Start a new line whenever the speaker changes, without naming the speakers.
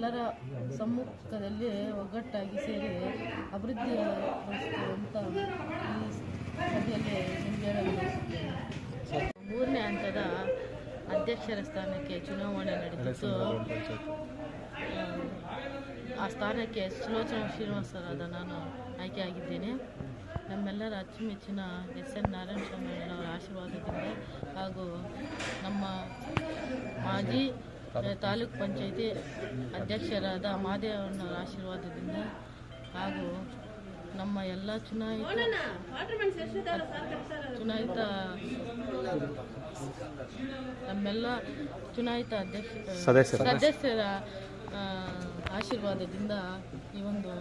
ಎಲ್ಲರ ಸಮ್ಮುಖದಲ್ಲಿ ಒಗ್ಗಟ್ಟಾಗಿ ಸೇರಿ ಅಭಿವೃದ್ಧಿ ಪಡಿಸುವಂತ ಈ ಸಭೆಯಲ್ಲಿ ಹೇಳಲು ಬಯಸುತ್ತೇನೆ. 3ನೇ ಹಂತದ ಅಧ್ಯಕ್ಷರ ಸ್ಥಾನಕ್ಕೆ ಚುನಾವಣೆ ನಡೆದಿದ್ದು ಆ ಸ್ಥಾನಕ್ಕೆ ಸುಲೋಚನಾ ಶ್ರೀನಿವಾಸರಾದ ನಾನು ಆಯ್ಕೆಯಾಗಿದ್ದೇನೆ. ನಮ್ಮೆಲ್ಲರ ಅಚ್ಚುಮೆಚ್ಚಿನ SN ನಾರಾಯಣಸ್ವಾಮಿ ಅವರ ಆಶೀರ್ವಾದದಿಂದ ಹಾಗೂ ನಮ್ಮ ಮಾಜಿ ತಾಲೂಕು ಪಂಚಾಯಿತಿ ಅಧ್ಯಕ್ಷರಾದ ಮಾದೇವಣ್ಣವರ ಆಶೀರ್ವಾದದಿಂದ ಹಾಗೂ ನಮ್ಮ ಎಲ್ಲ ನಮ್ಮೆಲ್ಲ ಚುನಾಯಿತ ಸದಸ್ಯರ ಆಶೀರ್ವಾದದಿಂದ ಈ ಒಂದು